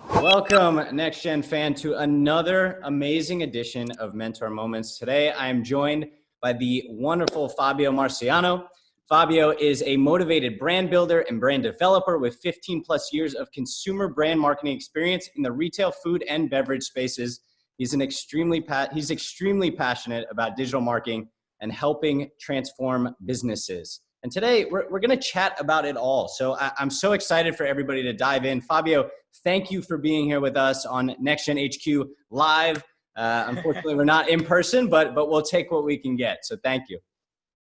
Welcome, Next Gen fan, to another amazing edition of Mentor Moments. Today, I am joined by the wonderful Fabio Marciano. Fabio is a motivated brand builder and brand developer with 15 plus years of consumer brand marketing experience in the retail, food, and beverage spaces. He's extremely passionate about digital marketing and helping transform businesses. And today, we're going to chat about it all. So I'm so excited for everybody to dive in. Fabio, thank you for being here with us on Next Gen HQ Live. Unfortunately, we're not in person, but we'll take what we can get. So thank you.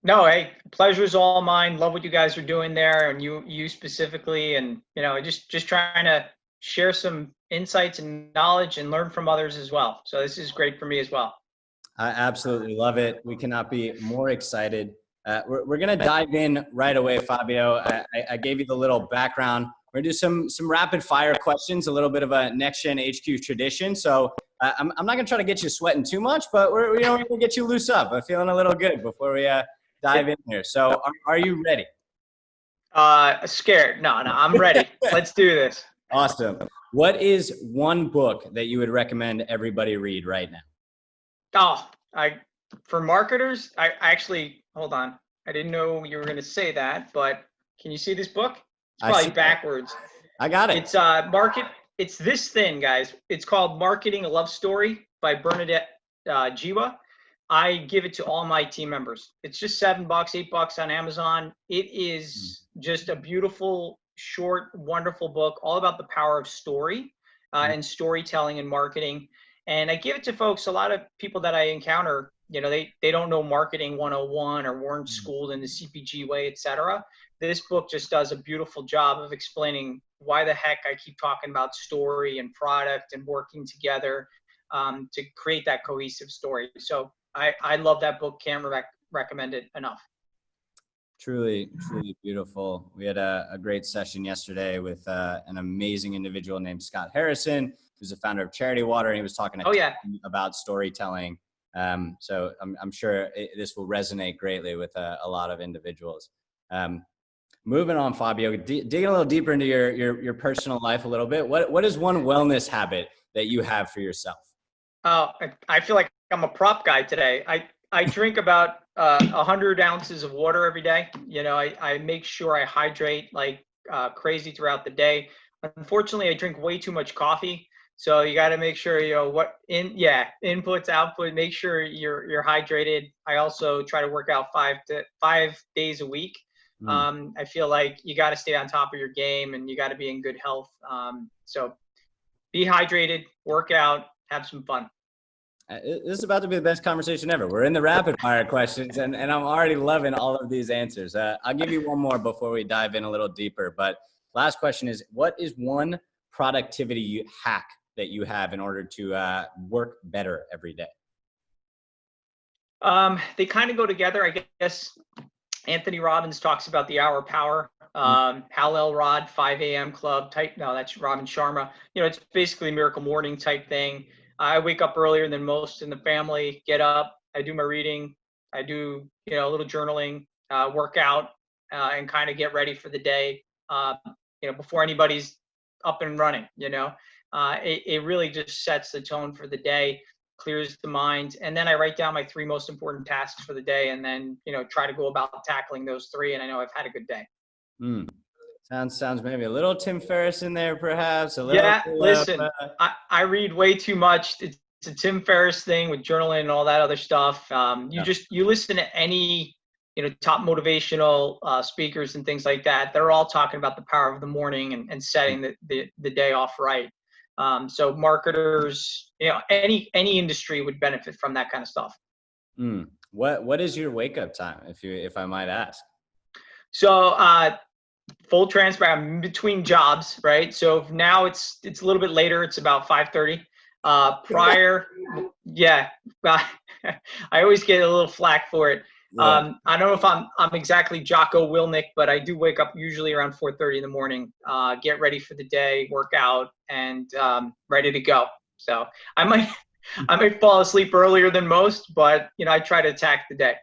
No, hey, pleasure's all mine. Love what you guys are doing there, and you specifically, and just trying to share some insights and knowledge and learn from others as well. So this is great for me as well. I absolutely love it. We cannot be more excited. We're going to dive in right away, Fabio. I gave you the little background. We're going to do some rapid fire questions, a little bit of a Next Gen HQ tradition. So I'm not going to try to get you sweating too much, but we're going to get you loose up. I'm feeling a little good before we dive in here. So are you ready? Scared. No, I'm ready. Let's do this. Awesome. What is one book that you would recommend everybody read right now? For marketers, I actually, hold on. I didn't know you were going to say that, but can you see this book? It's probably backwards. I got it. It's this thin, guys. It's called Marketing: A Love Story by Bernadette Jiwa. I give it to all my team members. It's just $7, $8 on Amazon. It is just a beautiful, short, wonderful book, all about the power of story and storytelling and marketing. And I give it to folks. A lot of people that I encounter, they don't know marketing 101 or weren't schooled in the CPG way, etc. This book just does a beautiful job of explaining why the heck I keep talking about story and product and working together to create that cohesive story. So I love that book. Can't recommend it enough. Truly, truly beautiful. We had a great session yesterday with an amazing individual named Scott Harrison, who's the founder of Charity Water, and he was talking about storytelling. So I'm sure this will resonate greatly with a lot of individuals. Moving on, Fabio, digging a little deeper into your personal life a little bit. What is one wellness habit that you have for yourself? I feel like I'm a prop guy today. I drink about 100 ounces of water every day. I make sure I hydrate like crazy throughout the day. Unfortunately, I drink way too much coffee. So you got to make sure, inputs, output, make sure you're hydrated. I also try to work out 5 days a week. I feel like you got to stay on top of your game and you got to be in good health. So be hydrated, work out, have some fun. This is about to be the best conversation ever. We're in the rapid fire questions and I'm already loving all of these answers. I'll give you one more before we dive in a little deeper. But last question is, what is one productivity hack that you have in order to work better every day? They kind of go together. I guess Anthony Robbins talks about the hour power. Hal Elrod, 5 a.m. club type. No, that's Robin Sharma. It's basically Miracle Morning type thing. I wake up earlier than most in the family, get up, I do my reading, I do, a little journaling, work out, and kind of get ready for the day, before anybody's up and running, it really just sets the tone for the day, clears the mind. And then I write down my 3 most important tasks for the day and then, try to go about tackling those 3. And I know I've had a good day. Sounds maybe a little Tim Ferriss in there, perhaps. Listen, I read way too much. It's a Tim Ferriss thing with journaling and all that other stuff. You listen to any, top motivational speakers and things like that. They're all talking about the power of the morning and setting the day off right. So marketers, any industry would benefit from that kind of stuff. What is your wake up time, if I might ask? So full transparent, I'm in between jobs, right? So now it's a little bit later. It's about 5:30. Prior, I always get a little flack for it. I don't know if I'm exactly Jocko Willnick, but I do wake up usually around 4:30 in the morning, get ready for the day, work out, and ready to go. So I might fall asleep earlier than most, but I try to attack the day.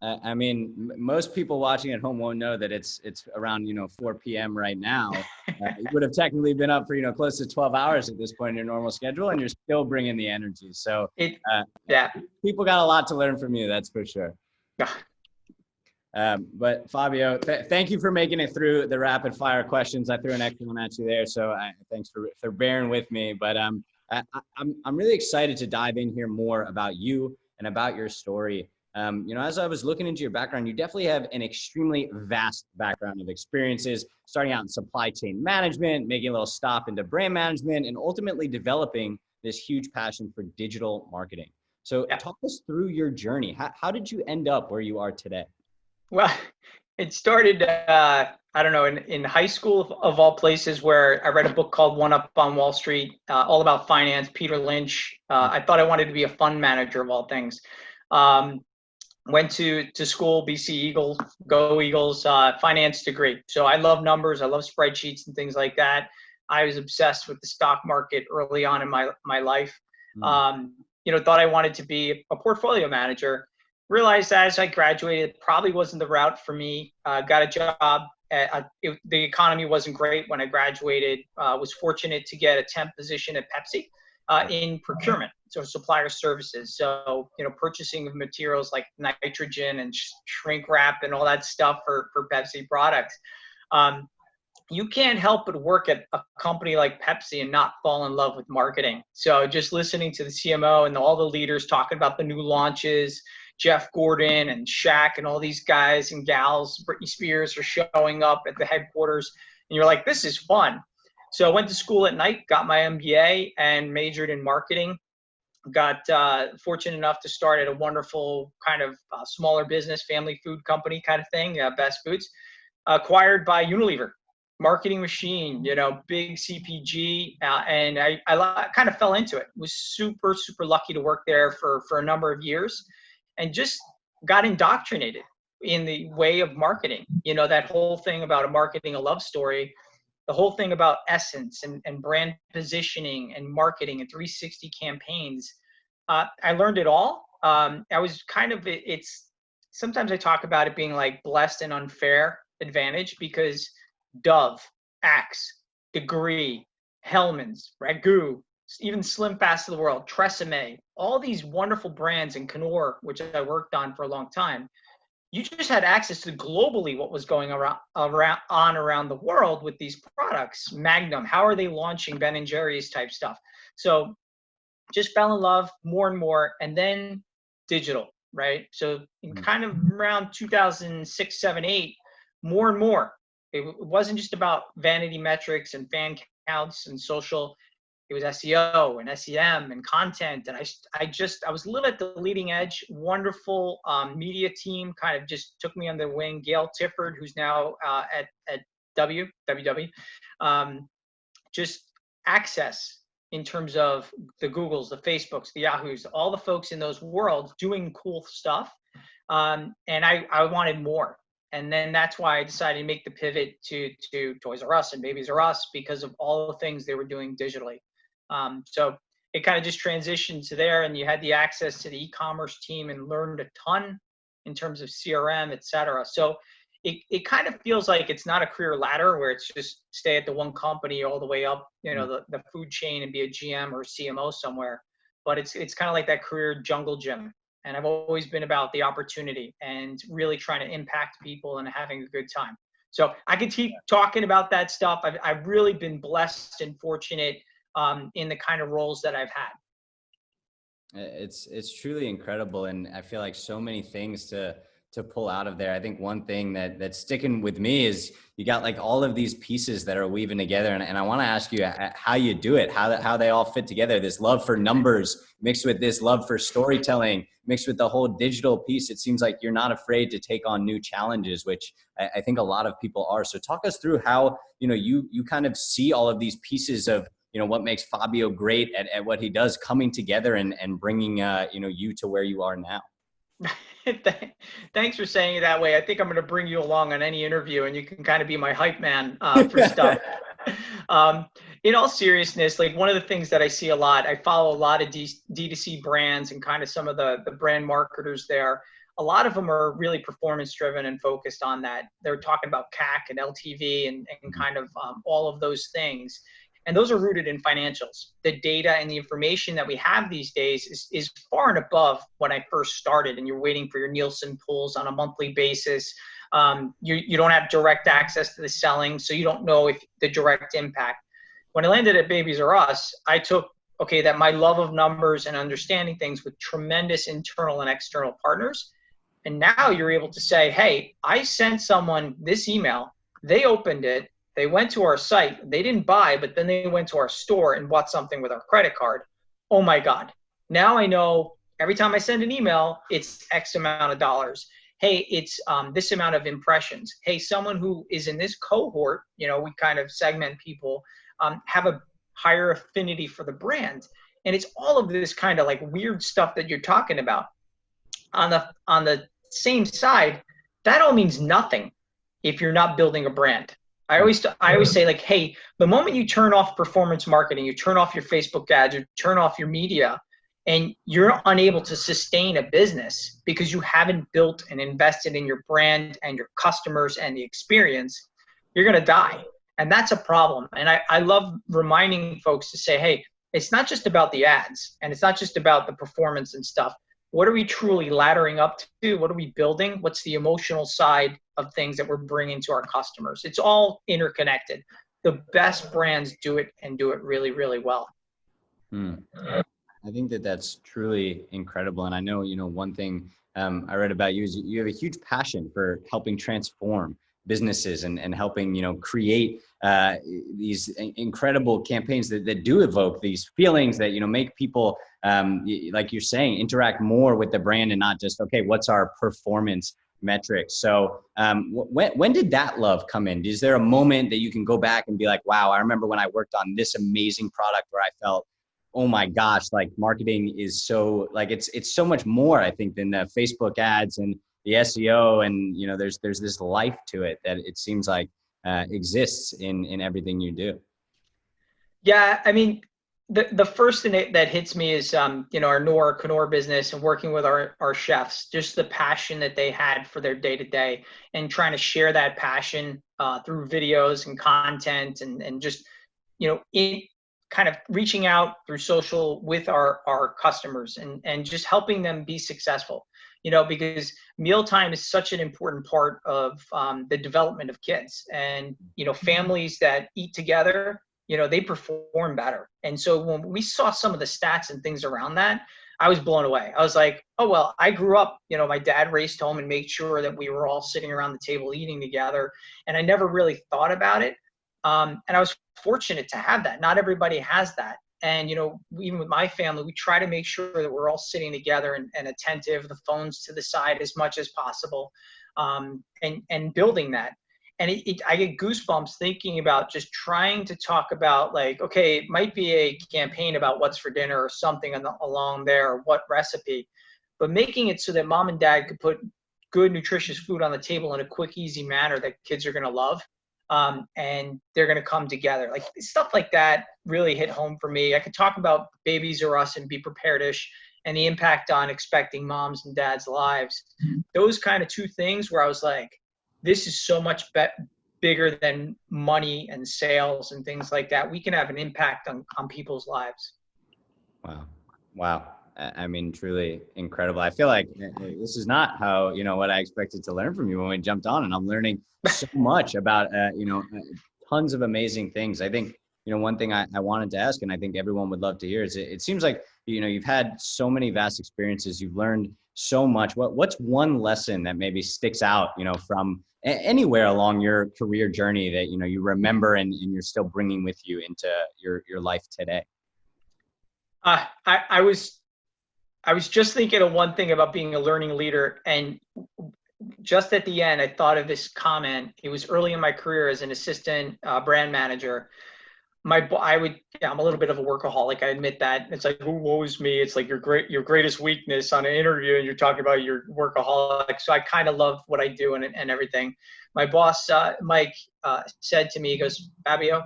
I mean, most people watching at home won't know that it's around 4 p.m. right now. You would have technically been up for close to 12 hours at this point in your normal schedule, and you're still bringing the energy. So uh, Yeah. people got a lot to learn from you, that's for sure. But Fabio, thank you for making it through the rapid fire questions. I threw an extra one at you there, so thanks for bearing with me. But I'm really excited to dive in here more about you and about your story. As I was looking into your background, you definitely have an extremely vast background of experiences, starting out in supply chain management, making a little stop into brand management, and ultimately developing this huge passion for digital marketing. So talk us through your journey. How did you end up where you are today? Well, it started, I don't know, in high school of all places, where I read a book called One Up on Wall Street, all about finance, Peter Lynch. I thought I wanted to be a fund manager of all things. Went to school, BC Eagles, go Eagles, finance degree. So I love numbers. I love spreadsheets and things like that. I was obsessed with the stock market early on in my life. Thought I wanted to be a portfolio manager. Realized as I graduated, it probably wasn't the route for me. Got a job. The economy wasn't great when I graduated. Was fortunate to get a temp position at Pepsi in procurement, so supplier services. So, purchasing of materials like nitrogen and shrink wrap and all that stuff for Pepsi products. You can't help but work at a company like Pepsi and not fall in love with marketing. So just listening to the CMO and all the leaders talking about the new launches, Jeff Gordon and Shaq and all these guys and gals, Britney Spears are showing up at the headquarters, and you're like, this is fun. So I went to school at night, got my MBA and majored in marketing. Got fortunate enough to start at a wonderful kind of smaller business, family food company kind of thing, Best Foods, acquired by Unilever. Marketing machine, big CPG, and I kind of fell into it. Was super, super lucky to work there for a number of years, and just got indoctrinated in the way of marketing. That whole thing about a marketing, a love story, the whole thing about essence and brand positioning and marketing and 360 campaigns. I learned it all. I was kind of, sometimes I talk about it being like blessed and unfair advantage, because Dove, Axe, Degree, Hellman's, Ragu, even Slim Fast of the world, Tresemme, all these wonderful brands, and Knorr, which I worked on for a long time. You just had access to globally what was going around the world with these products. Magnum, how are they launching Ben & Jerry's type stuff? So just fell in love more and more, and then digital, right? So in kind of around 2006, 7, 8, more and more. It wasn't just about vanity metrics and fan counts and social. It was SEO and SEM and content. And I was a little at the leading edge. Wonderful media team kind of just took me under the wing. Gail Tifford, who's now at WW. Just access in terms of the Googles, the Facebooks, the Yahoos, all the folks in those worlds doing cool stuff. And I wanted more. And then that's why I decided to make the pivot to Toys R Us and Babies R Us, because of all the things they were doing digitally. So it kind of just transitioned to there, and you had the access to the e-commerce team and learned a ton in terms of CRM, et cetera. So it kind of feels like it's not a career ladder where it's just stay at the one company all the way up, the food chain and be a GM or a CMO somewhere. But it's kind of like that career jungle gym. And I've always been about the opportunity and really trying to impact people and having a good time. So I could keep talking about that stuff. I've really been blessed and fortunate in the kind of roles that I've had. It's truly incredible. And I feel like so many things to pull out of there. I think one thing that's sticking with me is you got like all of these pieces that are weaving together. And I want to ask you how you do it, how they all fit together. This love for numbers mixed with this love for storytelling, mixed with the whole digital piece. It seems like you're not afraid to take on new challenges, which I think a lot of people are. So talk us through how, you kind of see all of these pieces of, what makes Fabio great at what he does coming together and bringing, you to where you are now. Thanks for saying it that way. I think I'm going to bring you along on any interview, and you can kind of be my hype man for stuff. In all seriousness, like one of the things that I see a lot, I follow a lot of D2C brands and kind of some of the brand marketers there. a lot of them are really performance driven and focused on that. They're talking about CAC and LTV and kind of all of those things. And those are rooted in financials. The data and the information that we have these days is far and above when I first started, and you're waiting for your Nielsen polls on a monthly basis. You don't have direct access to the selling, so you don't know if the direct impact. When I landed at Babies R Us, I took, that my love of numbers and understanding things with tremendous internal and external partners. And now you're able to say, hey, I sent someone this email, they opened it, they went to our site, they didn't buy, but then they went to our store and bought something with our credit card. Oh my God. Now I know every time I send an email, it's X amount of dollars. Hey, it's this amount of impressions. Hey, someone who is in this cohort, we kind of segment people, have a higher affinity for the brand. And it's all of this kind of like weird stuff that you're talking about. On the same side, that all means nothing if you're not building a brand. I always say, like, hey, the moment you turn off performance marketing, you turn off your Facebook ads, you turn off your media, and you're unable to sustain a business because you haven't built and invested in your brand and your customers and the experience, you're going to die. And that's a problem. And I love reminding folks to say, hey, it's not just about the ads and it's not just about the performance and stuff. What are we truly laddering up to? What are we building? What's the emotional side of things that we're bringing to our customers? It's all interconnected. The best brands do it and do it really, really well. I think that's truly incredible. And I know, one thing I read about you is you have a huge passion for helping transform businesses and helping, create these incredible campaigns that do evoke these feelings that, make people, like you're saying, interact more with the brand and not just, okay, what's our performance metrics? So when did that love come in? Is there a moment that you can go back and be like, wow, I remember when I worked on this amazing product where I felt, oh my gosh, like marketing is so, like, it's so much more, I think, than the Facebook ads and the SEO, and there's this life to it that it seems like exists in everything you do. Yeah, I mean, the first thing that hits me is our Knorr business and working with our chefs, just the passion that they had for their day to day, and trying to share that passion through videos and content, and just in kind of reaching out through social with our customers and just helping them be successful. Because mealtime is such an important part of the development of kids, and, families that eat together, they perform better. And so when we saw some of the stats and things around that, I was blown away. I was like, oh, well, I grew up, my dad raced home and made sure that we were all sitting around the table eating together. And I never really thought about it. And I was fortunate to have that. Not everybody has that. And, even with my family, we try to make sure that we're all sitting together and attentive, the phones to the side as much as possible, and building that. And I get goosebumps thinking about just trying to talk about, like, okay, it might be a campaign about what's for dinner or something along there, or what recipe, but making it so that mom and dad could put good, nutritious food on the table in a quick, easy manner that kids are going to love. And they're going to come together. Like, stuff like that really hit home for me. I could talk about Babies R Us and Be Prepared-ish and the impact on expecting moms and dads' lives. Those kind of two things where I was like, this is so much bigger than money and sales and things like that. We can have an impact on people's lives. Wow. I mean, truly incredible. I feel like this is not how, what I expected to learn from you when we jumped on, and I'm learning so much about, tons of amazing things. I think, one thing I wanted to ask, and I think everyone would love to hear, is it seems like, you've had so many vast experiences, you've learned so much. What's one lesson that maybe sticks out, from anywhere along your career journey that, you remember and you're still bringing with you into your life today? I was just thinking of one thing about being a learning leader, and just at the end, I thought of this comment. It was early in my career as an assistant brand manager. I'm a little bit of a workaholic. I admit that. It's like, woe is me. It's like your greatest weakness on an interview, and you're talking about your workaholic. So I kind of love what I do and everything. My boss, Mike, said to me, he goes, Fabio,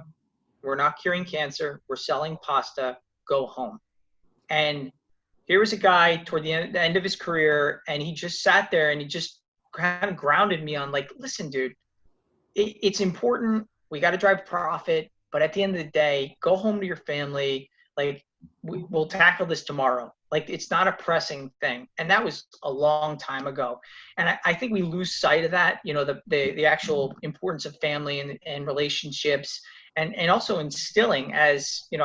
we're not curing cancer. We're selling pasta. Go home. And here was a guy toward the end of his career, and he just sat there and he just kind of grounded me on like, listen, dude, it's important. We got to drive profit, but at the end of the day, go home to your family. Like, we'll tackle this tomorrow. Like, it's not a pressing thing. And that was a long time ago. And I think we lose sight of that, you know, the actual importance of family and relationships, and also instilling, as, you know,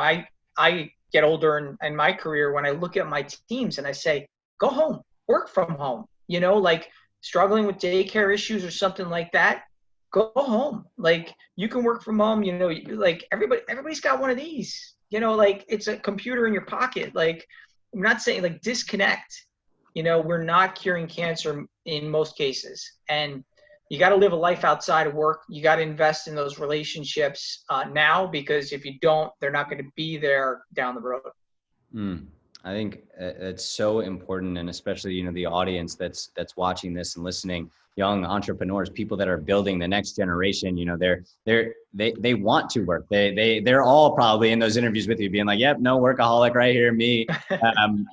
I get older in my career, when I look at my teams and I say, go home, work from home, you know, like struggling with daycare issues or something like that, go home. Like, you can work from home, you know, like everybody's got one of these, you know, like it's a computer in your pocket. Like, I'm not saying like disconnect, you know, we're not curing cancer in most cases. And you got to live a life outside of work. You got to invest in those relationships now, because if you don't, they're not going to be there down the road. I think it's so important, and especially, you know, the audience that's watching this and listening, young entrepreneurs, people that are building the next generation. You know, they want to work. They're all probably in those interviews with you, being like, "Yep, no workaholic right here, me."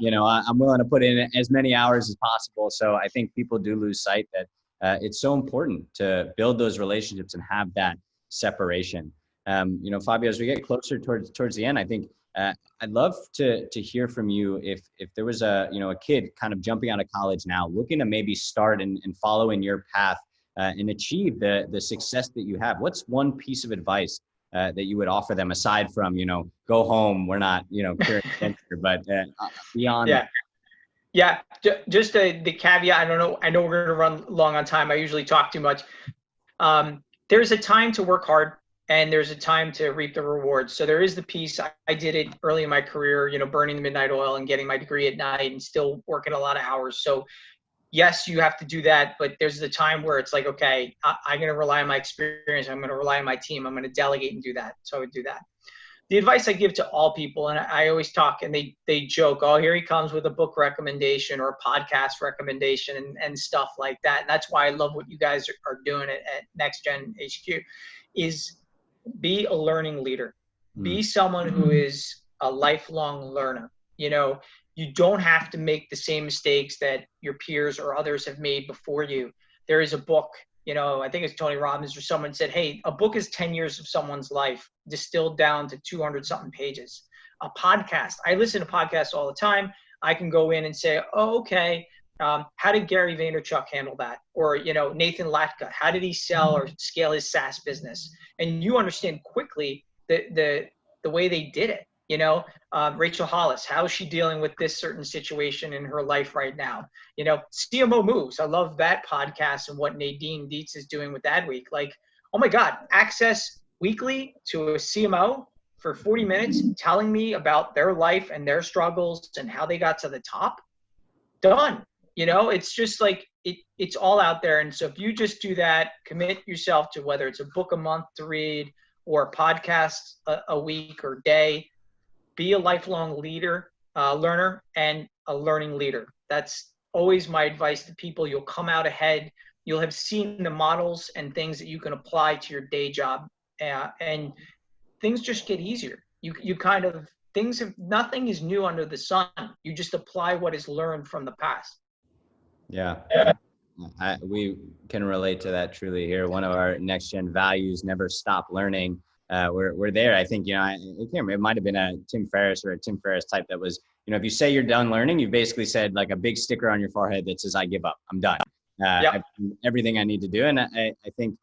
You know, I'm willing to put in as many hours as possible. So I think people do lose sight that it's so important to build those relationships and have that separation. You know, Fabio, as we get closer towards the end, I think. I'd love to hear from you if there was a kid kind of jumping out of college now, looking to maybe start and follow in your path and achieve the success that you have. What's one piece of advice that you would offer them, aside from, you know, go home, we're not, you know, curing cancer, but beyond that? Yeah. Just the caveat. I know we're going to run long on time. I usually talk too much. There's a time to work hard, and there's a time to reap the rewards. So there is the piece. I did it early in my career, you know, burning the midnight oil and getting my degree at night and still working a lot of hours. So yes, you have to do that, but there's the time where it's like, okay, I'm going to rely on my experience. I'm going to rely on my team. I'm going to delegate and do that. So I would do that. The advice I give to all people, and I always talk, and they joke, oh, here he comes with a book recommendation or a podcast recommendation and stuff like that. And that's why I love what you guys are doing at Next Gen HQ, is be a learning leader. Be someone who is a lifelong learner. You know, you don't have to make the same mistakes that your peers or others have made before you. There is a book, you know, I think it's Tony Robbins or someone said, hey, a book is 10 years of someone's life distilled down to 200 something pages. A podcast, I listen to podcasts all the time. I can go in and say, oh, okay, how did Gary Vaynerchuk handle that? Or, you know, Nathan Latka, how did he sell or scale his SaaS business? And you understand quickly the way they did it. You know, Rachel Hollis, how is she dealing with this certain situation in her life right now? You know, CMO Moves. I love that podcast and what Nadine Dietz is doing with Adweek. Like, oh my God, access weekly to a CMO for 40 minutes telling me about their life and their struggles and how they got to the top. Done. You know, it's just like it's all out there. And so if you just do that, commit yourself to whether it's a book a month to read or a podcast a week or day, be a lifelong learner, and a learning leader. That's always my advice to people. You'll come out ahead. You'll have seen the models and things that you can apply to your day job, and things just get easier. You kind of, nothing is new under the sun. You just apply what is learned from the past. Yeah. We can relate to that truly here. One of our next gen values, never stop learning. We're there. I think, you know, I can't remember, it might've been a Tim Ferriss type that was, you know, if you say you're done learning, you basically said like a big sticker on your forehead that says, I give up, I'm done. Yep. I've done everything I need to do. And I think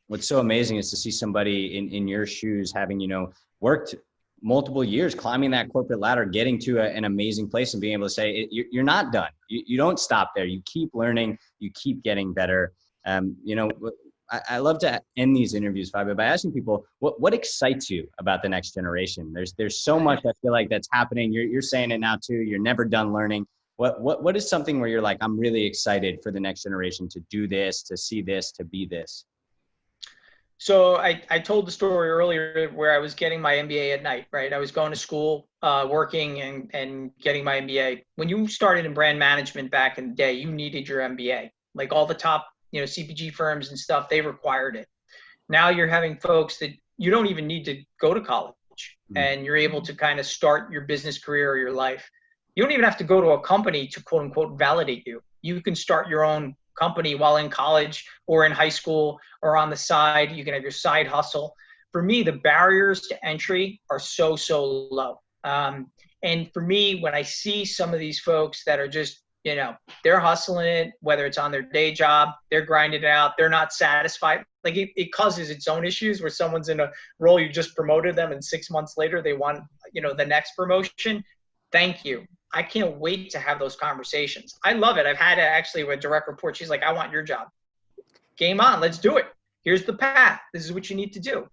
what's so amazing is to see somebody in your shoes, having, you know, worked multiple years, climbing that corporate ladder, getting to an amazing place and being able to say, you're not done. You don't stop there. You keep learning, you keep getting better. You know, I love to end these interviews, Fabio, by asking people, what excites you about the next generation? There's so much I feel like that's happening. You're saying it now too. You're never done learning. What is something where you're like, I'm really excited for the next generation to do this, to see this, to be this? So I told the story earlier where I was getting my MBA at night, right? I was going to school, working and getting my MBA. When you started in brand management back in the day, you needed your MBA. Like all the top, you know, CPG firms and stuff, they required it. Now you're having folks that you don't even need to go to college, and you're able to kind of start your business career or your life. You don't even have to go to a company to quote unquote validate you. You can start your own company while in college or in high school or on the side. You can have your side hustle. For me, the barriers to entry are so low. And for me, when I see some of these folks that are just, they're hustling it, whether it's on their day job, they're grinding it out, they're not satisfied. Like it causes its own issues where someone's in a role, you just promoted them, and 6 months later they want, the next promotion. Thank you. I can't wait to have those conversations. I love it. I've had actually with a direct report. She's like, I want your job. Game on. Let's do it. Here's the path. This is what you need to do.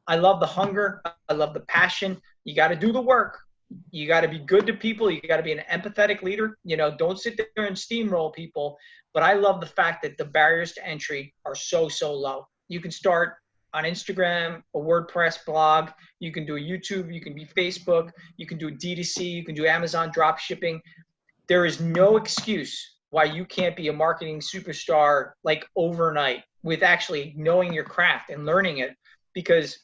I love the hunger. I love the passion. You got to do the work. You got to be good to people. You got to be an empathetic leader. Don't sit there and steamroll people. But I love the fact that the barriers to entry are so low. You can start on Instagram, a WordPress blog. You can do a YouTube. You can be Facebook. You can do D2C. You can do Amazon drop shipping. There is no excuse why you can't be a marketing superstar like overnight with actually knowing your craft and learning it, because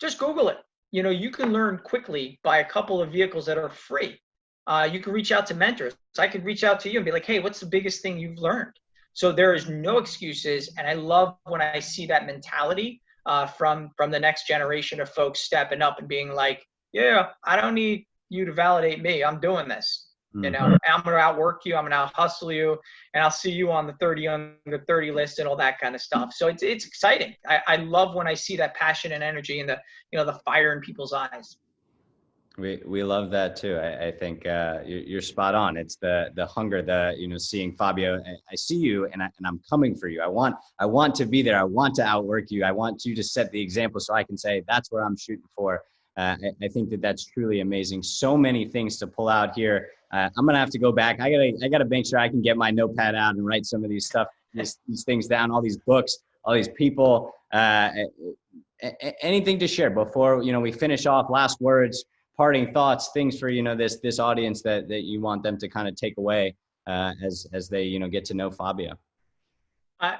just Google it. You can learn quickly by a couple of vehicles that are free. You can reach out to mentors. I could reach out to you and be like, hey, what's the biggest thing you've learned? So there is no excuses. And I love when I see that mentality from the next generation of folks stepping up and being like, yeah, I don't need you to validate me. I'm doing this. I'm going to outwork you. I'm going to out hustle you, and I'll see you on the 30 under 30 list and all that kind of stuff. So it's exciting. I love when I see that passion and energy and the fire in people's eyes. We love that too. I think you're spot on. It's the hunger, seeing Fabio. I see you, and I'm coming for you. I want to be there. I want to outwork you. I want you to set the example so I can say that's where I'm shooting for. I think that's truly amazing. So many things to pull out here. I'm gonna have to go back. I gotta make sure I can get my notepad out and write some of these things down. All these books, all these people. Anything to share before we finish off? Last words, parting thoughts, things for this audience that you want them to kind of take away as they get to know Fabio. I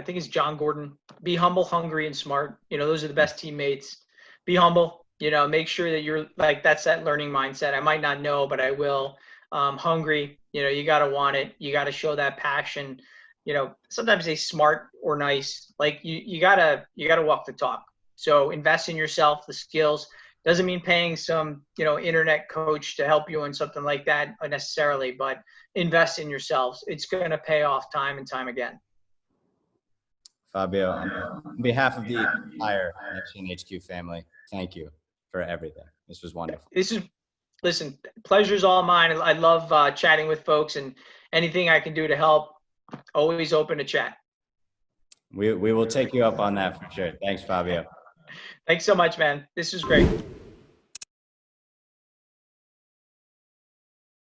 think it's John Gordon. Be humble, hungry, and smart. Those are the best teammates. Be humble. Make sure that you're like, that's that learning mindset. I might not know, but I will. Hungry. You got to want it. You got to show that passion. Sometimes they smart or nice. Like you gotta walk the talk. So invest in yourself, the skills. Doesn't mean paying some, internet coach to help you in something like that necessarily, but invest in yourselves. It's going to pay off time and time again. Fabio, on behalf of the entire NextGen HQ family, thank you for everything. This was wonderful. Listen, pleasure's all mine. I love chatting with folks, and anything I can do to help, always open to chat. We will take you up on that for sure. Thanks, Fabio. Thanks so much, man. This is great.